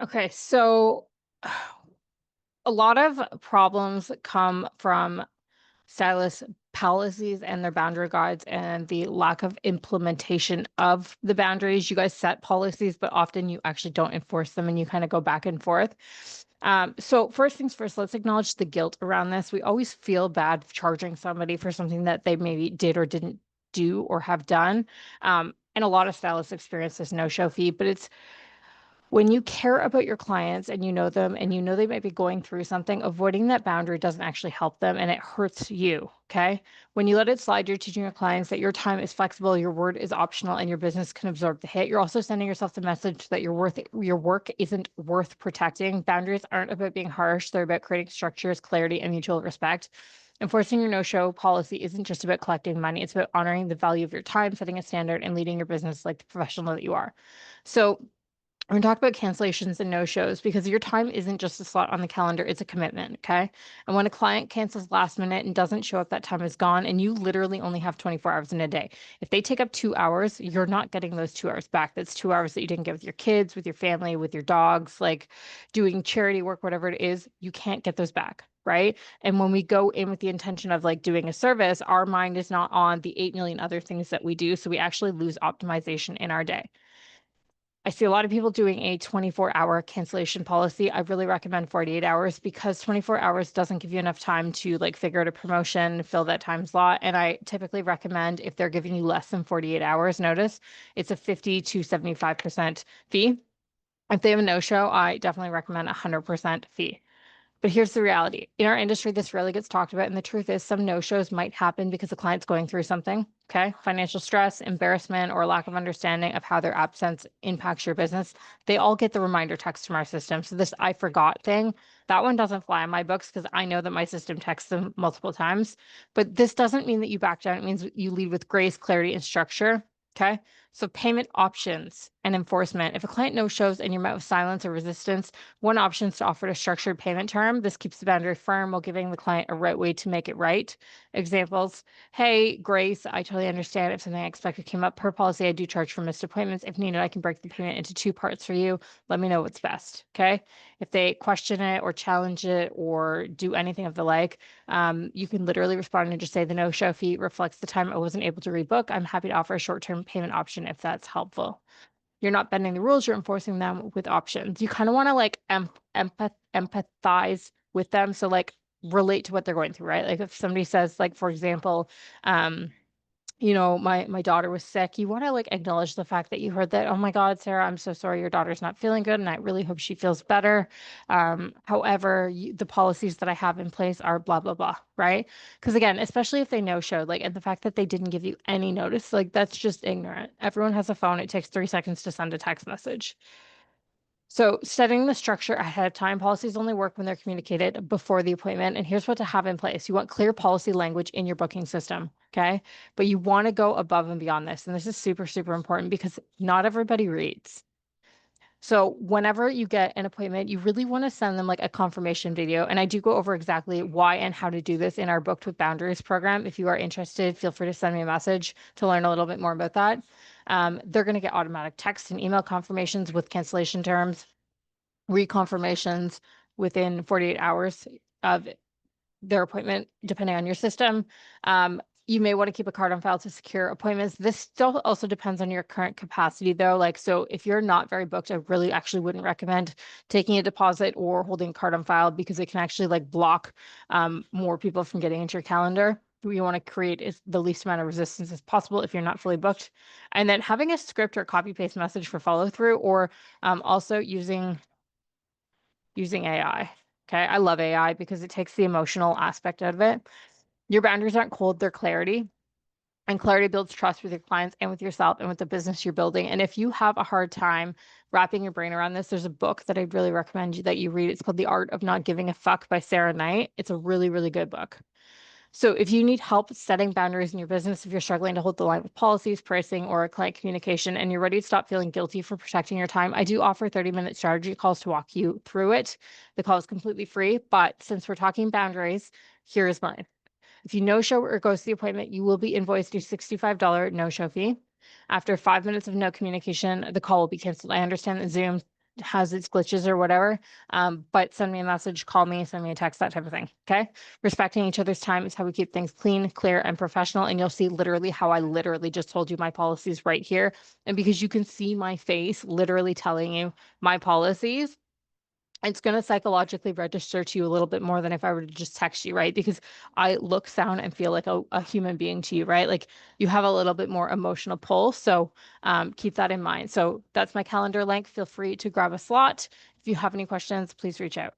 Okay, so a lot of problems come from stylist policies and their boundary guides and the lack of implementation of the boundaries. You guys set policies, but often you actually don't enforce them and you kind of go back and forth. So first things first, let's acknowledge the guilt around this. We always feel bad charging somebody for something that they maybe did or didn't do or have done. And a lot of stylists experience this no-show fee, but it's when you care about your clients and you know them and you know they might be going through something, avoiding that boundary doesn't actually help them and it hurts you. Okay. When you let it slide, you're teaching your clients that your time is flexible, your word is optional, and your business can absorb the hit. You're also sending yourself the message that your work isn't worth protecting. Boundaries aren't about being harsh, they're about creating structures, clarity, and mutual respect. Enforcing your no-show policy isn't just about collecting money, it's about honoring the value of your time, setting a standard, and leading your business like the professional that you are. So we're going to talk about cancellations and no-shows because your time isn't just a slot on the calendar, it's a commitment, okay? And when a client cancels last minute and doesn't show up, that time is gone, and you literally only have 24 hours in a day. If they take up 2 hours, you're not getting those 2 hours back. That's 2 hours that you didn't get with your kids, with your family, with your dogs, like doing charity work, whatever it is, you can't get those back. Right. And when we go in with the intention of like doing a service, our mind is not on the 8 million other things that we do. So we actually lose optimization in our day. I see a lot of people doing a 24-hour cancellation policy. I really recommend 48 hours because 24 hours doesn't give you enough time to like figure out a promotion, fill that time slot. And I typically recommend if they're giving you less than 48 hours notice, it's a 50 to 75% fee. If they have a no-show, I definitely recommend 100% fee. But here's the reality. In our industry, this rarely gets talked about. And the truth is, some no-shows might happen because the client's going through something, okay? Financial stress, embarrassment, or lack of understanding of how their absence impacts your business. They all get the reminder text from our system. So this I forgot thing, that one doesn't fly in my books because I know that my system texts them multiple times. But this doesn't mean that you back down. It means you lead with grace, clarity, and structure, okay? So payment options and enforcement. If a client no-shows and you're met with silence or resistance, one option is to offer a structured payment term. This keeps the boundary firm while giving the client a right way to make it right. Examples, hey, Grace, I totally understand if something unexpected came up. Per policy, I do charge for missed appointments. If needed, I can break the payment into two parts for you. Let me know what's best, okay? If they question it or challenge it or do anything of the like, you can literally respond and just say the no-show fee reflects the time I wasn't able to rebook. I'm happy to offer a short-term payment option if that's helpful. You're not bending the rules, you're enforcing them with options. You kind of want to like empathize with them. So like relate to what they're going through, right? Like if somebody says, like, for example, my daughter was sick. You want to like acknowledge the fact that you heard that, oh my God, Sarah, I'm so sorry your daughter's not feeling good, and I really hope she feels better. However, the policies that I have in place are blah, blah, blah, right? Because again, especially if they no-show, like, and the fact that they didn't give you any notice, like that's just ignorant. Everyone has a phone. It takes 3 seconds to send a text message. So setting the structure ahead of time, policies only work when they're communicated before the appointment. And here's what to have in place. You want clear policy language in your booking system, okay? But you want to go above and beyond this. And this is super, super important because not everybody reads. So whenever you get an appointment, you really want to send them like a confirmation video. And I do go over exactly why and how to do this in our Booked with Boundaries program. If you are interested, feel free to send me a message to learn a little bit more about that. They're going to get automatic text and email confirmations with cancellation terms, reconfirmations within 48 hours of their appointment, depending on your system. You may want to keep a card on file to secure appointments. This still also depends on your current capacity though. Like, so if you're not very booked, I really actually wouldn't recommend taking a deposit or holding a card on file because it can actually like block more people from getting into your calendar. What you want to create is the least amount of resistance as possible if you're not fully booked. And then having a script or copy paste message for follow through, or also using AI. Okay. I love AI because it takes the emotional aspect out of it. Your boundaries aren't cold, they're clarity. And clarity builds trust with your clients and with yourself and with the business you're building. And if you have a hard time wrapping your brain around this, there's a book that I'd really recommend that you read. It's called The Art of Not Giving a Fuck by Sarah Knight. It's a really, really good book. So if you need help setting boundaries in your business, if you're struggling to hold the line with policies, pricing, or client communication, and you're ready to stop feeling guilty for protecting your time, I do offer 30-minute strategy calls to walk you through it. The call is completely free, but since we're talking boundaries, here is mine. If you no-show or ghost the appointment, you will be invoiced a $65 no-show fee. After 5 minutes of no communication, the call will be canceled. I understand that Zoom has its glitches or whatever. But send me a message, call me, send me a text, that type of thing. Okay. Respecting each other's time is how we keep things clean, clear, and professional. And you'll see literally how I literally just told you my policies right here. And because you can see my face literally telling you my policies, it's going to psychologically register to you a little bit more than if I were to just text you, right? Because I look, sound, and feel like a human being to you, right? Like you have a little bit more emotional pull. So keep that in mind. So that's my calendar link. Feel free to grab a slot. If you have any questions, please reach out.